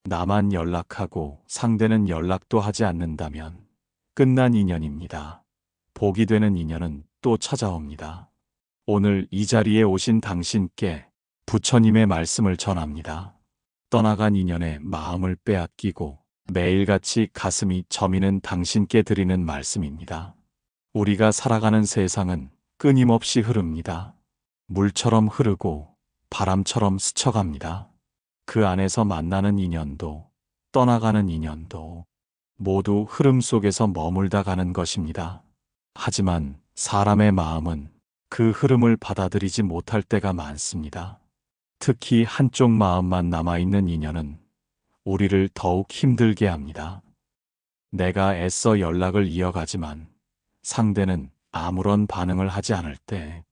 나만 연락하고 상대는 연락도 하지 않는다면 끝난 인연입니다. 복이 되는 인연은 또 찾아옵니다. 오늘 이 자리에 오신 당신께 부처님의 말씀을 전합니다. 떠나간 인연의 마음을 빼앗기고 매일같이 가슴이 저미는 당신께 드리는 말씀입니다. 우리가 살아가는 세상은 끊임없이 흐릅니다. 물처럼 흐르고 바람처럼 스쳐갑니다. 그 안에서 만나는 인연도 떠나가는 인연도 모두 흐름 속에서 머물다 가는 것입니다. 하지만 사람의 마음은 그 흐름을 받아들이지 못할 때가 많습니다. 특히 한쪽 마음만 남아있는 인연은 우리를 더욱 힘들게 합니다. 내가 애써 연락을 이어가지만 상대는 아무런 반응을 하지 않을 때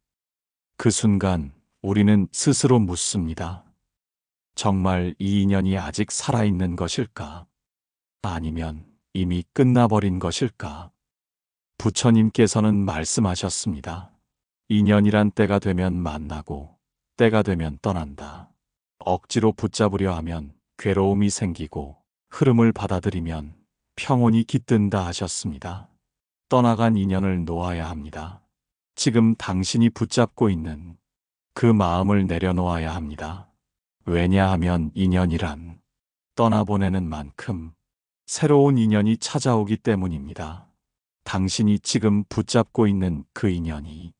그 순간 우리는 스스로 묻습니다. 정말 이 인연이 아직 살아있는 것일까? 아니면 이미 끝나버린 것일까? 부처님께서는 말씀하셨습니다. 인연이란 때가 되면 만나고 때가 되면 떠난다. 억지로 붙잡으려 하면 괴로움이 생기고 흐름을 받아들이면 평온이 깃든다 하셨습니다. 떠나간 인연을 놓아야 합니다. 지금 당신이 붙잡고 있는 그 마음을 내려놓아야 합니다. 왜냐하면 인연이란 떠나보내는 만큼 새로운 인연이 찾아오기 때문입니다. 당신이 지금 붙잡고 있는 그 인연이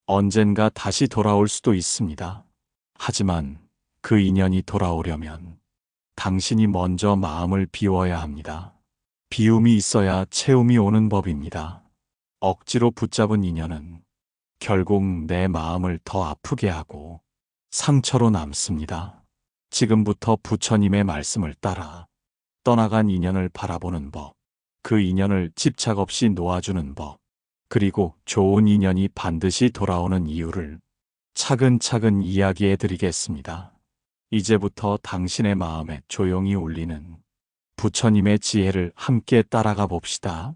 언젠가 다시 돌아올 수도 있습니다. 하지만 그 인연이 돌아오려면 당신이 먼저 마음을 비워야 합니다. 비움이 있어야 채움이 오는 법입니다. 억지로 붙잡은 인연은 결국 내 마음을 더 아프게 하고 상처로 남습니다. 지금부터 부처님의 말씀을 따라 떠나간 인연을 바라보는 법, 그 인연을 집착 없이 놓아주는 법, 그리고 좋은 인연이 반드시 돌아오는 이유를 차근차근 이야기해 드리겠습니다. 이제부터 당신의 마음에 조용히 울리는 부처님의 지혜를 함께 따라가 봅시다.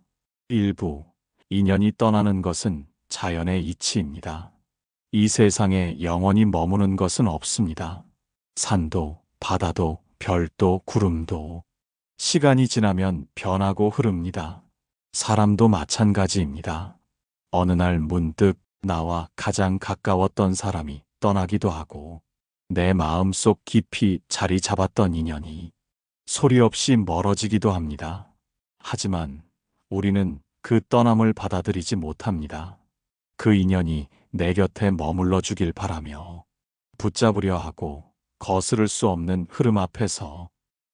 1부, 인연이 떠나는 것은 자연의 이치입니다. 이 세상에 영원히 머무는 것은 없습니다. 산도, 바다도, 별도, 구름도 시간이 지나면 변하고 흐릅니다. 사람도 마찬가지입니다. 어느 날 문득 나와 가장 가까웠던 사람이 떠나기도 하고 내 마음속 깊이 자리 잡았던 인연이 소리 없이 멀어지기도 합니다. 하지만 우리는 그 떠남을 받아들이지 못합니다. 그 인연이 내 곁에 머물러 주길 바라며 붙잡으려 하고 거스를 수 없는 흐름 앞에서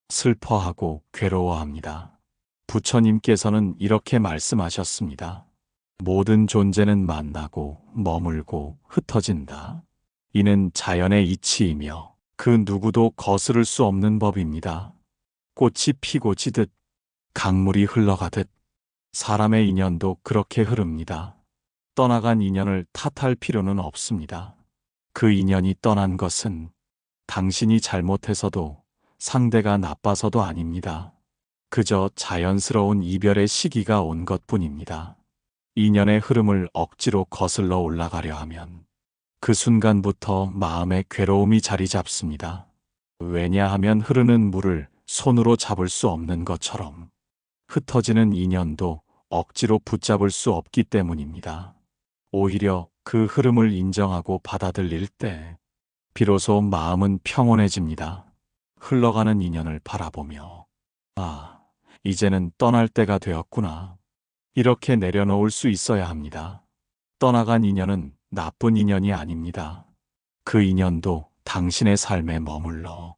슬퍼하고 괴로워합니다. 부처님께서는 이렇게 말씀하셨습니다. 모든 존재는 만나고 머물고 흩어진다. 이는 자연의 이치이며 그 누구도 거스를 수 없는 법입니다. 꽃이 피고 지듯 강물이 흘러가듯 사람의 인연도 그렇게 흐릅니다. 떠나간 인연을 탓할 필요는 없습니다. 그 인연이 떠난 것은 당신이 잘못해서도 상대가 나빠서도 아닙니다. 그저 자연스러운 이별의 시기가 온 것뿐입니다. 인연의 흐름을 억지로 거슬러 올라가려 하면 그 순간부터 마음의 괴로움이 자리 잡습니다. 왜냐하면 흐르는 물을 손으로 잡을 수 없는 것처럼 흩어지는 인연도 억지로 붙잡을 수 없기 때문입니다. 오히려 그 흐름을 인정하고 받아들일 때 비로소 마음은 평온해집니다. 흘러가는 인연을 바라보며 아, 이제는 떠날 때가 되었구나. 이렇게 내려놓을 수 있어야 합니다. 떠나간 인연은 나쁜 인연이 아닙니다. 그 인연도 당신의 삶에 머물러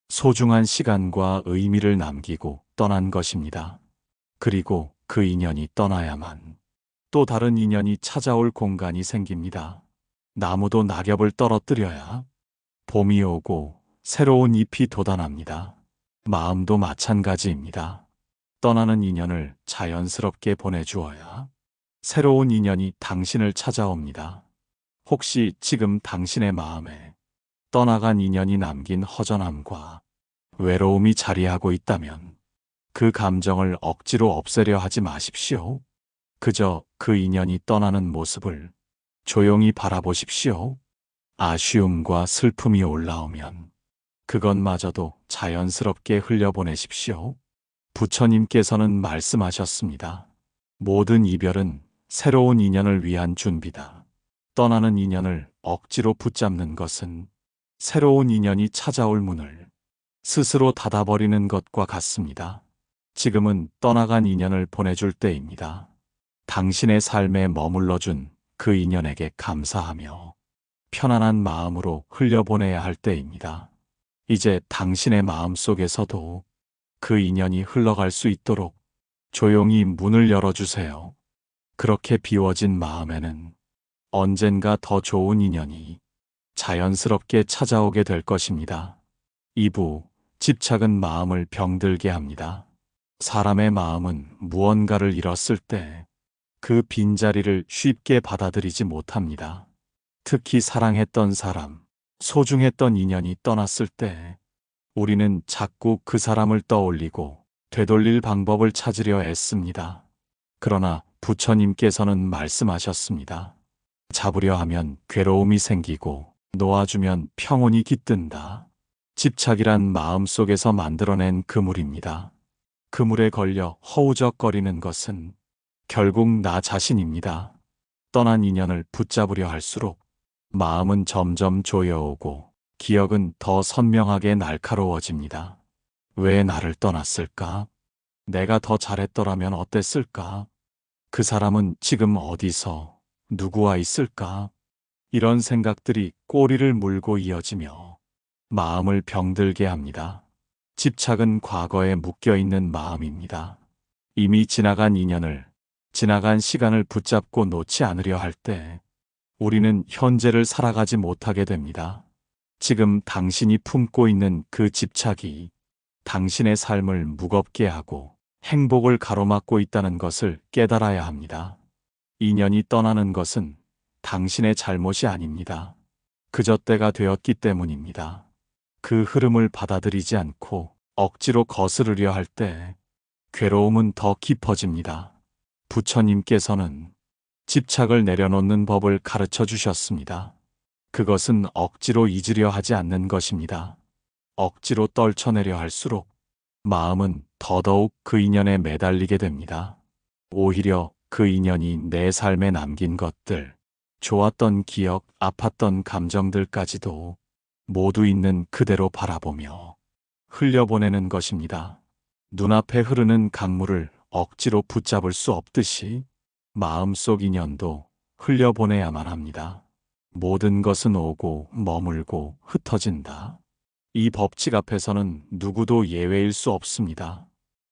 소중한 시간과 의미를 남기고 떠난 것입니다. 그리고 그 인연이 떠나야만 또 다른 인연이 찾아올 공간이 생깁니다. 나무도 낙엽을 떨어뜨려야 봄이 오고 새로운 잎이 돋아납니다. 마음도 마찬가지입니다. 떠나는 인연을 자연스럽게 보내주어야 새로운 인연이 당신을 찾아옵니다. 혹시 지금 당신의 마음에 떠나간 인연이 남긴 허전함과 외로움이 자리하고 있다면 그 감정을 억지로 없애려 하지 마십시오. 그저 그 인연이 떠나는 모습을 조용히 바라보십시오. 아쉬움과 슬픔이 올라오면 그것마저도 자연스럽게 흘려보내십시오. 부처님께서는 말씀하셨습니다. 모든 이별은 새로운 인연을 위한 준비다. 떠나는 인연을 억지로 붙잡는 것은 새로운 인연이 찾아올 문을 스스로 닫아버리는 것과 같습니다. 지금은 떠나간 인연을 보내줄 때입니다. 당신의 삶에 머물러준 그 인연에게 감사하며 편안한 마음으로 흘려보내야 할 때입니다. 이제 당신의 마음 속에서도 그 인연이 흘러갈 수 있도록 조용히 문을 열어주세요. 그렇게 비워진 마음에는 언젠가 더 좋은 인연이 자연스럽게 찾아오게 될 것입니다. 2부, 집착은 마음을 병들게 합니다. 사람의 마음은 무언가를 잃었을 때 그 빈자리를 쉽게 받아들이지 못합니다. 특히 사랑했던 사람, 소중했던 인연이 떠났을 때 우리는 자꾸 그 사람을 떠올리고 되돌릴 방법을 찾으려 애씁니다. 그러나 부처님께서는 말씀하셨습니다. 잡으려 하면 괴로움이 생기고 놓아주면 평온이 깃든다. 집착이란 마음속에서 만들어낸 그물입니다. 그물에 걸려 허우적거리는 것은 결국 나 자신입니다. 떠난 인연을 붙잡으려 할수록 마음은 점점 조여오고 기억은 더 선명하게 날카로워집니다. 왜 나를 떠났을까? 내가 더 잘했더라면 어땠을까? 그 사람은 지금 어디서 누구와 있을까? 이런 생각들이 꼬리를 물고 이어지며 마음을 병들게 합니다. 집착은 과거에 묶여있는 마음입니다. 이미 지나간 인연을, 지나간 시간을 붙잡고 놓지 않으려 할 때 우리는 현재를 살아가지 못하게 됩니다. 지금 당신이 품고 있는 그 집착이 당신의 삶을 무겁게 하고 행복을 가로막고 있다는 것을 깨달아야 합니다. 인연이 떠나는 것은 당신의 잘못이 아닙니다. 그저 때가 되었기 때문입니다. 그 흐름을 받아들이지 않고 억지로 거스르려 할 때 괴로움은 더 깊어집니다. 부처님께서는 집착을 내려놓는 법을 가르쳐 주셨습니다. 그것은 억지로 잊으려 하지 않는 것입니다. 억지로 떨쳐내려 할수록 마음은 더더욱 그 인연에 매달리게 됩니다. 오히려 그 인연이 내 삶에 남긴 것들, 좋았던 기억, 아팠던 감정들까지도 모두 있는 그대로 바라보며 흘려보내는 것입니다. 눈앞에 흐르는 강물을 억지로 붙잡을 수 없듯이 마음속 인연도 흘려보내야만 합니다. 모든 것은 오고 머물고 흩어진다. 이 법칙 앞에서는 누구도 예외일 수 없습니다.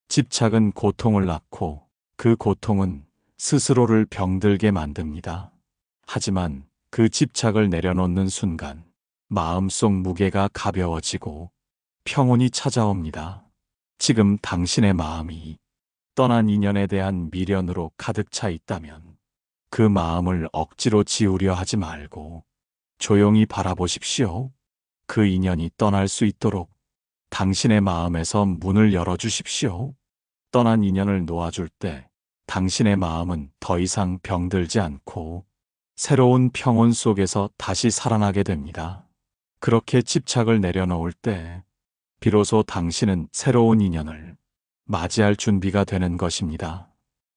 집착은 고통을 낳고 그 고통은 스스로를 병들게 만듭니다. 하지만 그 집착을 내려놓는 순간 마음속 무게가 가벼워지고 평온이 찾아옵니다. 지금 당신의 마음이 떠난 인연에 대한 미련으로 가득 차 있다면 그 마음을 억지로 지우려 하지 말고 조용히 바라보십시오. 그 인연이 떠날 수 있도록 당신의 마음에서 문을 열어주십시오. 떠난 인연을 놓아줄 때 당신의 마음은 더 이상 병들지 않고 새로운 평온 속에서 다시 살아나게 됩니다. 그렇게 집착을 내려놓을 때 비로소 당신은 새로운 인연을 맞이할 준비가 되는 것입니다.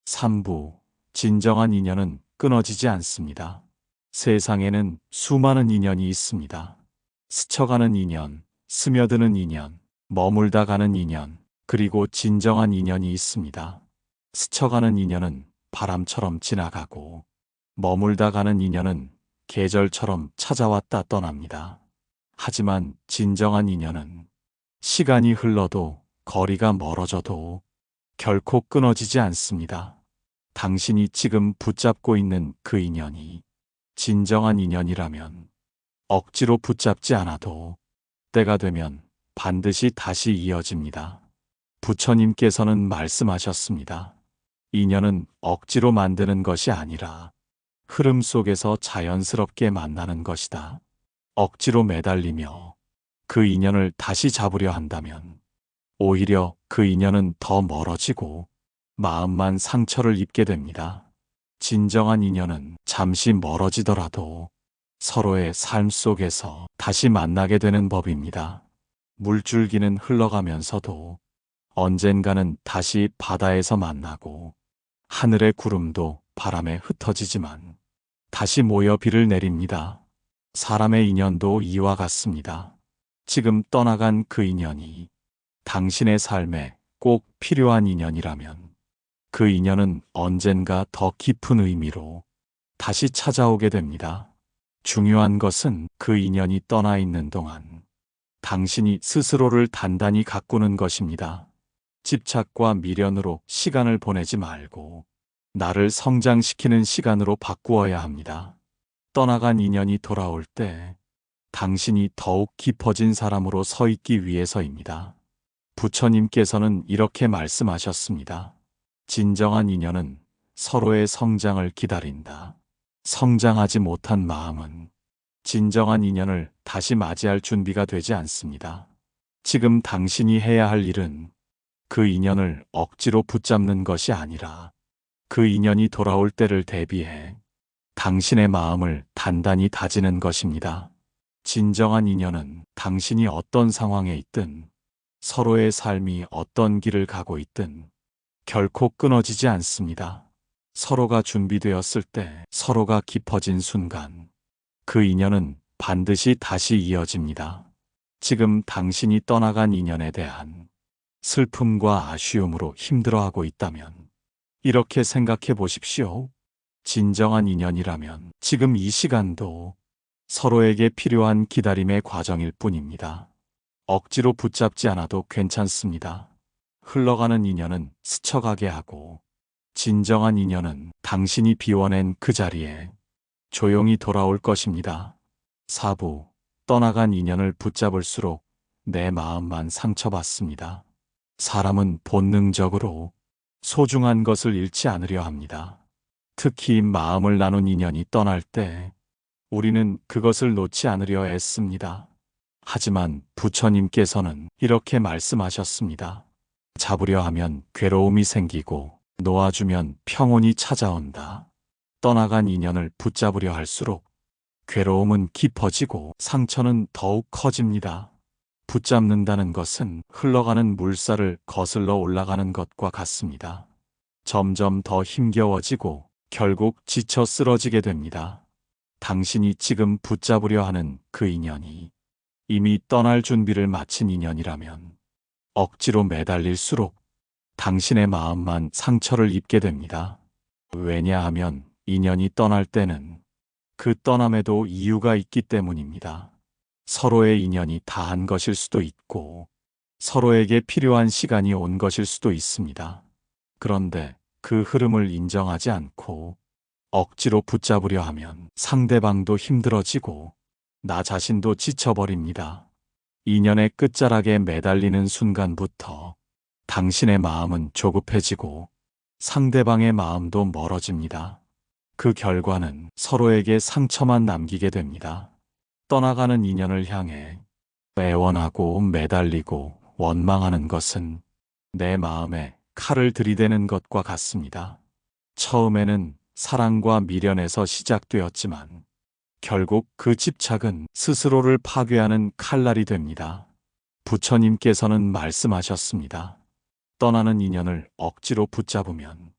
3부, 진정한 인연은 끊어지지 않습니다. 세상에는 수많은 인연이 있습니다. 스쳐가는 인연, 스며드는 인연, 머물다 가는 인연, 그리고 진정한 인연이 있습니다. 스쳐가는 인연은 바람처럼 지나가고 머물다 가는 인연은 계절처럼 찾아왔다 떠납니다. 하지만 진정한 인연은 시간이 흘러도 거리가 멀어져도 결코 끊어지지 않습니다. 당신이 지금 붙잡고 있는 그 인연이 진정한 인연이라면 억지로 붙잡지 않아도 때가 되면 반드시 다시 이어집니다. 부처님께서는 말씀하셨습니다. 인연은 억지로 만드는 것이 아니라 흐름 속에서 자연스럽게 만나는 것이다. 억지로 매달리며 그 인연을 다시 잡으려 한다면 오히려 그 인연은 더 멀어지고 마음만 상처를 입게 됩니다. 진정한 인연은 잠시 멀어지더라도 서로의 삶 속에서 다시 만나게 되는 법입니다. 물줄기는 흘러가면서도 언젠가는 다시 바다에서 만나고 하늘의 구름도 바람에 흩어지지만 다시 모여 비를 내립니다. 사람의 인연도 이와 같습니다. 지금 떠나간 그 인연이 당신의 삶에 꼭 필요한 인연이라면 그 인연은 언젠가 더 깊은 의미로 다시 찾아오게 됩니다. 중요한 것은 그 인연이 떠나 있는 동안 당신이 스스로를 단단히 가꾸는 것입니다. 집착과 미련으로 시간을 보내지 말고 나를 성장시키는 시간으로 바꾸어야 합니다. 떠나간 인연이 돌아올 때 당신이 더욱 깊어진 사람으로 서 있기 위해서입니다. 부처님께서는 이렇게 말씀하셨습니다. 진정한 인연은 서로의 성장을 기다린다. 성장하지 못한 마음은 진정한 인연을 다시 맞이할 준비가 되지 않습니다. 지금 당신이 해야 할 일은 그 인연을 억지로 붙잡는 것이 아니라 그 인연이 돌아올 때를 대비해 당신의 마음을 단단히 다지는 것입니다. 진정한 인연은 당신이 어떤 상황에 있든 서로의 삶이 어떤 길을 가고 있든 결코 끊어지지 않습니다. 서로가 준비되었을 때 서로가 깊어진 순간 그 인연은 반드시 다시 이어집니다. 지금 당신이 떠나간 인연에 대한 슬픔과 아쉬움으로 힘들어하고 있다면 이렇게 생각해 보십시오. 진정한 인연이라면 지금 이 시간도 서로에게 필요한 기다림의 과정일 뿐입니다. 억지로 붙잡지 않아도 괜찮습니다. 흘러가는 인연은 스쳐가게 하고 진정한 인연은 당신이 비워낸 그 자리에 조용히 돌아올 것입니다. 4부 떠나간 인연을 붙잡을수록 내 마음만 상처받습니다. 사람은 본능적으로 소중한 것을 잃지 않으려 합니다. 특히 마음을 나눈 인연이 떠날 때 우리는 그것을 놓지 않으려 애씁니다. 하지만 부처님께서는 이렇게 말씀하셨습니다. 잡으려 하면 괴로움이 생기고 놓아주면 평온이 찾아온다. 떠나간 인연을 붙잡으려 할수록 괴로움은 깊어지고 상처는 더욱 커집니다. 붙잡는다는 것은 흘러가는 물살을 거슬러 올라가는 것과 같습니다. 점점 더 힘겨워지고 결국 지쳐 쓰러지게 됩니다. 당신이 지금 붙잡으려 하는 그 인연이 이미 떠날 준비를 마친 인연이라면 억지로 매달릴수록 당신의 마음만 상처를 입게 됩니다. 왜냐하면 인연이 떠날 때는 그 떠남에도 이유가 있기 때문입니다. 서로의 인연이 다한 것일 수도 있고 서로에게 필요한 시간이 온 것일 수도 있습니다. 그런데 그 흐름을 인정하지 않고 억지로 붙잡으려 하면 상대방도 힘들어지고 나 자신도 지쳐버립니다. 인연의 끝자락에 매달리는 순간부터 당신의 마음은 조급해지고 상대방의 마음도 멀어집니다. 그 결과는 서로에게 상처만 남기게 됩니다. 떠나가는 인연을 향해 애원하고 매달리고 원망하는 것은 내 마음에 칼을 들이대는 것과 같습니다. 처음에는 사랑과 미련에서 시작되었지만 결국 그 집착은 스스로를 파괴하는 칼날이 됩니다. 부처님께서는 말씀하셨습니다. 떠나는 인연을 억지로 붙잡으면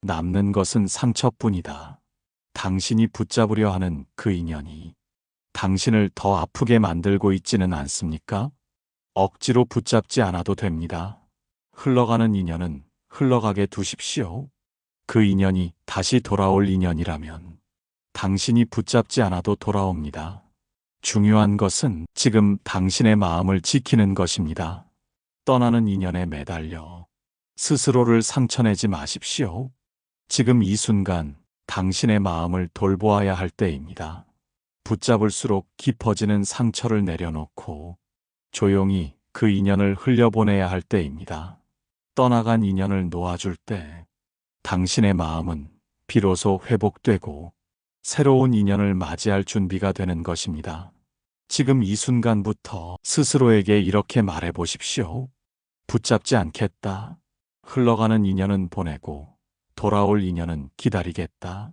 남는 것은 상처뿐이다. 당신이 붙잡으려 하는 그 인연이 당신을 더 아프게 만들고 있지는 않습니까? 억지로 붙잡지 않아도 됩니다. 흘러가는 인연은 흘러가게 두십시오. 그 인연이 다시 돌아올 인연이라면 당신이 붙잡지 않아도 돌아옵니다. 중요한 것은 지금 당신의 마음을 지키는 것입니다. 떠나는 인연에 매달려 스스로를 상처내지 마십시오. 지금 이 순간 당신의 마음을 돌보아야 할 때입니다. 붙잡을수록 깊어지는 상처를 내려놓고 조용히 그 인연을 흘려보내야 할 때입니다. 떠나간 인연을 놓아줄 때 당신의 마음은 비로소 회복되고 새로운 인연을 맞이할 준비가 되는 것입니다. 지금 이 순간부터 스스로에게 이렇게 말해 보십시오. 붙잡지 않겠다. 흘러가는 인연은 보내고 돌아올 인연은 기다리겠다.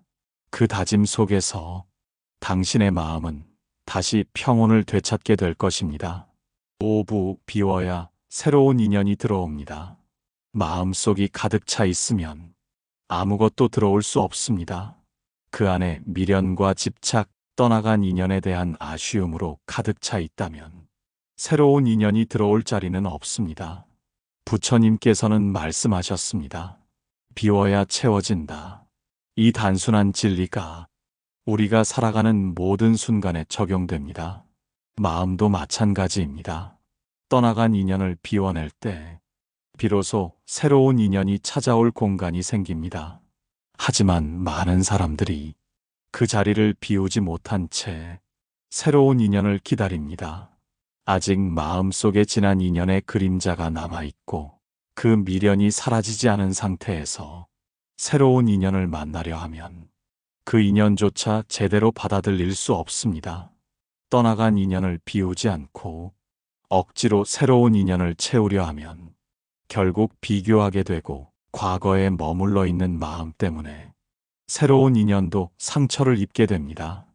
그 다짐 속에서 당신의 마음은 다시 평온을 되찾게 될 것입니다. 오후 비워야 새로운 인연이 들어옵니다. 마음속이 가득 차 있으면 아무것도 들어올 수 없습니다. 그 안에 미련과 집착, 떠나간 인연에 대한 아쉬움으로 가득 차 있다면 새로운 인연이 들어올 자리는 없습니다. 부처님께서는 말씀하셨습니다. 비워야 채워진다. 이 단순한 진리가 우리가 살아가는 모든 순간에 적용됩니다. 마음도 마찬가지입니다. 떠나간 인연을 비워낼 때 비로소 새로운 인연이 찾아올 공간이 생깁니다. 하지만 많은 사람들이 그 자리를 비우지 못한 채 새로운 인연을 기다립니다. 아직 마음속에 지난 인연의 그림자가 남아있고 그 미련이 사라지지 않은 상태에서 새로운 인연을 만나려 하면 그 인연조차 제대로 받아들일 수 없습니다. 떠나간 인연을 비우지 않고 억지로 새로운 인연을 채우려 하면 결국 비교하게 되고 과거에 머물러 있는 마음 때문에 새로운 인연도 상처를 입게 됩니다.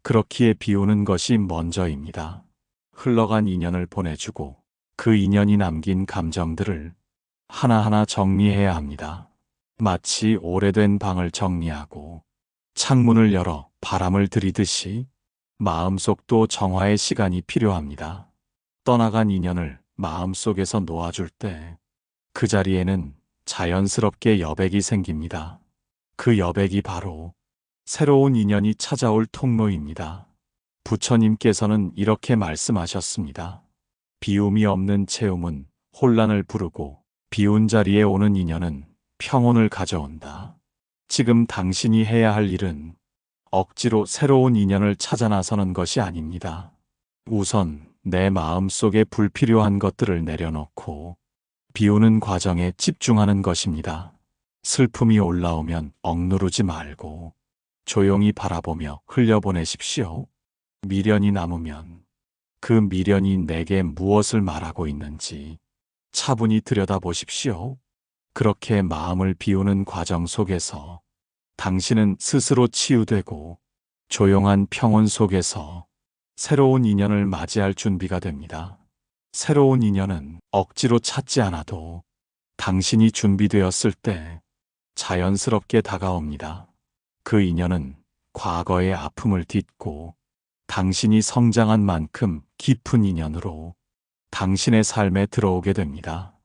그렇기에 비우는 것이 먼저입니다. 흘러간 인연을 보내주고 그 인연이 남긴 감정들을 하나하나 정리해야 합니다. 마치 오래된 방을 정리하고 창문을 열어 바람을 들이듯이 마음속도 정화의 시간이 필요합니다. 떠나간 인연을 마음속에서 놓아줄 때 그 자리에는 자연스럽게 여백이 생깁니다. 그 여백이 바로 새로운 인연이 찾아올 통로입니다. 부처님께서는 이렇게 말씀하셨습니다. 비움이 없는 채움은 혼란을 부르고 비운 자리에 오는 인연은 평온을 가져온다. 지금 당신이 해야 할 일은 억지로 새로운 인연을 찾아 나서는 것이 아닙니다. 우선 내 마음속에 불필요한 것들을 내려놓고 비우는 과정에 집중하는 것입니다. 슬픔이 올라오면 억누르지 말고 조용히 바라보며 흘려보내십시오. 미련이 남으면 그 미련이 내게 무엇을 말하고 있는지 차분히 들여다보십시오. 그렇게 마음을 비우는 과정 속에서 당신은 스스로 치유되고 조용한 평온 속에서 새로운 인연을 맞이할 준비가 됩니다. 새로운 인연은 억지로 찾지 않아도 당신이 준비되었을 때 자연스럽게 다가옵니다. 그 인연은 과거의 아픔을 딛고 당신이 성장한 만큼 깊은 인연으로 당신의 삶에 들어오게 됩니다.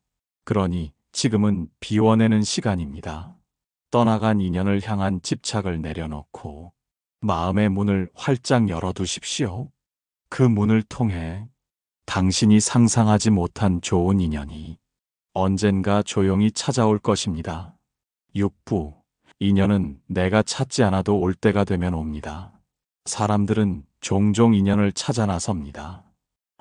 그러니 지금은 비워내는 시간입니다. 떠나간 인연을 향한 집착을 내려놓고 마음의 문을 활짝 열어두십시오. 그 문을 통해 당신이 상상하지 못한 좋은 인연이 언젠가 조용히 찾아올 것입니다. 6부. 인연은 내가 찾지 않아도 올 때가 되면 옵니다. 사람들은 종종 인연을 찾아 나섭니다.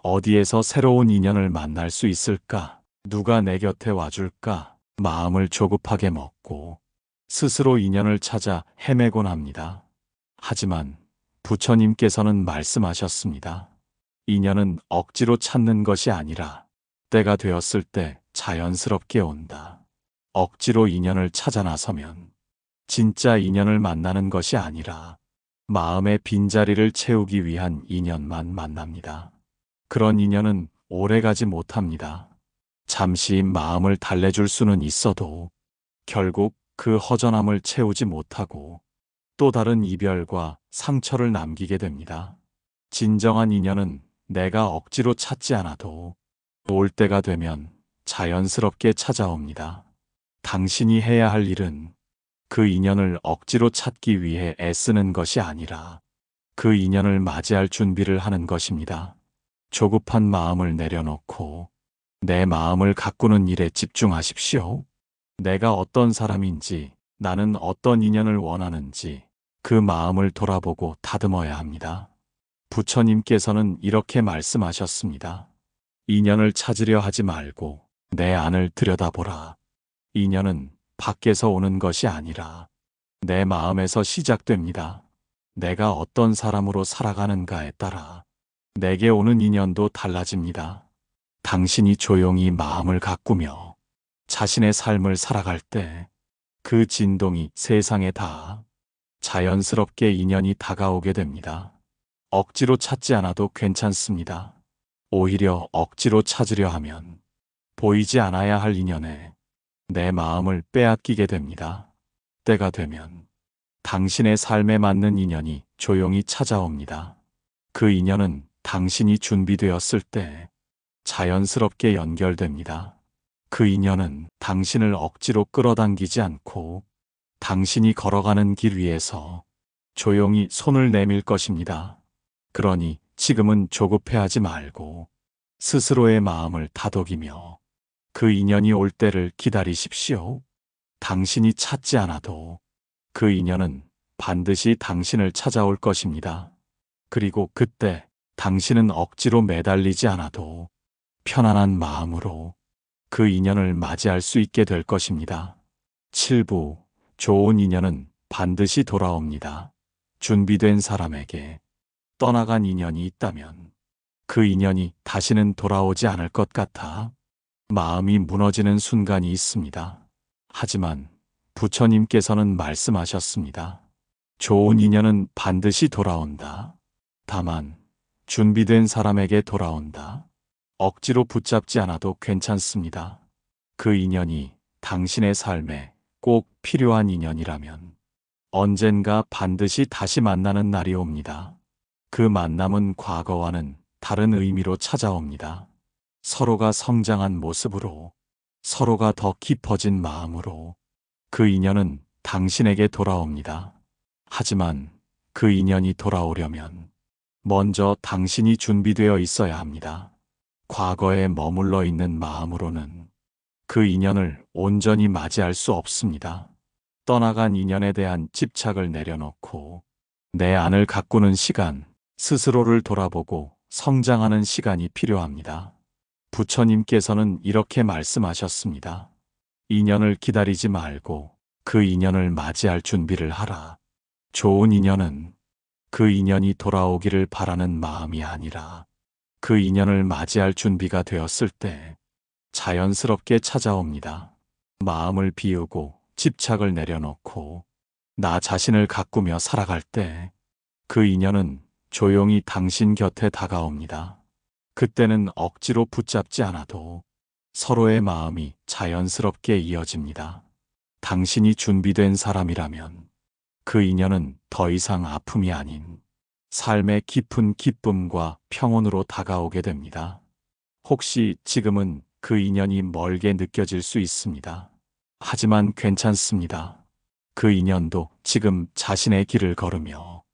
어디에서 새로운 인연을 만날 수 있을까? 누가 내 곁에 와줄까? 마음을 조급하게 먹고 스스로 인연을 찾아 헤매곤 합니다. 하지만 부처님께서는 말씀하셨습니다. 인연은 억지로 찾는 것이 아니라 때가 되었을 때 자연스럽게 온다. 억지로 인연을 찾아 나서면 진짜 인연을 만나는 것이 아니라 마음의 빈자리를 채우기 위한 인연만 만납니다. 그런 인연은 오래가지 못합니다. 잠시 마음을 달래줄 수는 있어도 결국 그 허전함을 채우지 못하고 또 다른 이별과 상처를 남기게 됩니다. 진정한 인연은 내가 억지로 찾지 않아도 올 때가 되면 자연스럽게 찾아옵니다. 당신이 해야 할 일은 그 인연을 억지로 찾기 위해 애쓰는 것이 아니라 그 인연을 맞이할 준비를 하는 것입니다. 조급한 마음을 내려놓고 내 마음을 가꾸는 일에 집중하십시오. 내가 어떤 사람인지, 나는 어떤 인연을 원하는지 그 마음을 돌아보고 다듬어야 합니다. 부처님께서는 이렇게 말씀하셨습니다. 인연을 찾으려 하지 말고 내 안을 들여다보라. 인연은 밖에서 오는 것이 아니라 내 마음에서 시작됩니다. 내가 어떤 사람으로 살아가는가에 따라 내게 오는 인연도 달라집니다. 당신이 조용히 마음을 가꾸며 자신의 삶을 살아갈 때 그 진동이 세상에 닿아 자연스럽게 인연이 다가오게 됩니다. 억지로 찾지 않아도 괜찮습니다. 오히려 억지로 찾으려 하면 보이지 않아야 할 인연에 내 마음을 빼앗기게 됩니다. 때가 되면 당신의 삶에 맞는 인연이 조용히 찾아옵니다. 그 인연은 당신이 준비되었을 때 자연스럽게 연결됩니다. 그 인연은 당신을 억지로 끌어당기지 않고 당신이 걸어가는 길 위에서 조용히 손을 내밀 것입니다. 그러니 지금은 조급해하지 말고 스스로의 마음을 다독이며 그 인연이 올 때를 기다리십시오. 당신이 찾지 않아도 그 인연은 반드시 당신을 찾아올 것입니다. 그리고 그때 당신은 억지로 매달리지 않아도 편안한 마음으로 그 인연을 맞이할 수 있게 될 것입니다. 7부 좋은 인연은 반드시 돌아옵니다. 준비된 사람에게 떠나간 인연이 있다면 그 인연이 다시는 돌아오지 않을 것 같아 마음이 무너지는 순간이 있습니다. 하지만 부처님께서는 말씀하셨습니다. 좋은 인연은 반드시 돌아온다. 다만 준비된 사람에게 돌아온다. 억지로 붙잡지 않아도 괜찮습니다. 그 인연이 당신의 삶에 꼭 필요한 인연이라면 언젠가 반드시 다시 만나는 날이 옵니다. 그 만남은 과거와는 다른 의미로 찾아옵니다. 서로가 성장한 모습으로, 서로가 더 깊어진 마음으로 그 인연은 당신에게 돌아옵니다. 하지만 그 인연이 돌아오려면 먼저 당신이 준비되어 있어야 합니다. 과거에 머물러 있는 마음으로는 그 인연을 온전히 맞이할 수 없습니다. 떠나간 인연에 대한 집착을 내려놓고 내 안을 가꾸는 시간, 스스로를 돌아보고 성장하는 시간이 필요합니다. 부처님께서는 이렇게 말씀하셨습니다. 인연을 기다리지 말고 그 인연을 맞이할 준비를 하라. 좋은 인연은 그 인연이 돌아오기를 바라는 마음이 아니라 그 인연을 맞이할 준비가 되었을 때 자연스럽게 찾아옵니다. 마음을 비우고 집착을 내려놓고 나 자신을 가꾸며 살아갈 때 그 인연은 조용히 당신 곁에 다가옵니다. 그때는 억지로 붙잡지 않아도 서로의 마음이 자연스럽게 이어집니다. 당신이 준비된 사람이라면 그 인연은 더 이상 아픔이 아닌 삶의 깊은 기쁨과 평온으로 다가오게 됩니다. 혹시 지금은 그 인연이 멀게 느껴질 수 있습니다. 하지만 괜찮습니다. 그 인연도 지금 자신의 길을 걸으며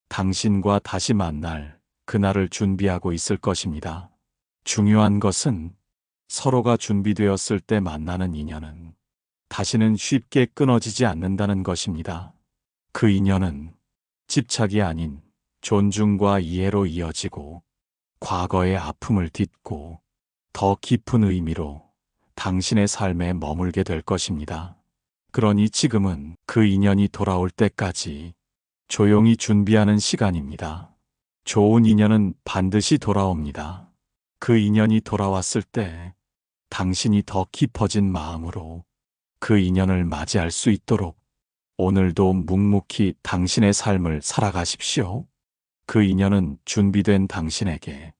당신과 다시 만날 그날을 준비하고 있을 것입니다. 중요한 것은 서로가 준비되었을 때 만나는 인연은 다시는 쉽게 끊어지지 않는다는 것입니다. 그 인연은 집착이 아닌 존중과 이해로 이어지고 과거의 아픔을 딛고 더 깊은 의미로 당신의 삶에 머물게 될 것입니다. 그러니 지금은 그 인연이 돌아올 때까지 조용히 준비하는 시간입니다. 좋은 인연은 반드시 돌아옵니다. 그 인연이 돌아왔을 때 당신이 더 깊어진 마음으로 그 인연을 맞이할 수 있도록 오늘도 묵묵히 당신의 삶을 살아가십시오. 그 인연은 준비된 당신에게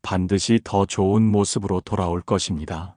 반드시 더 좋은 모습으로 돌아올 것입니다.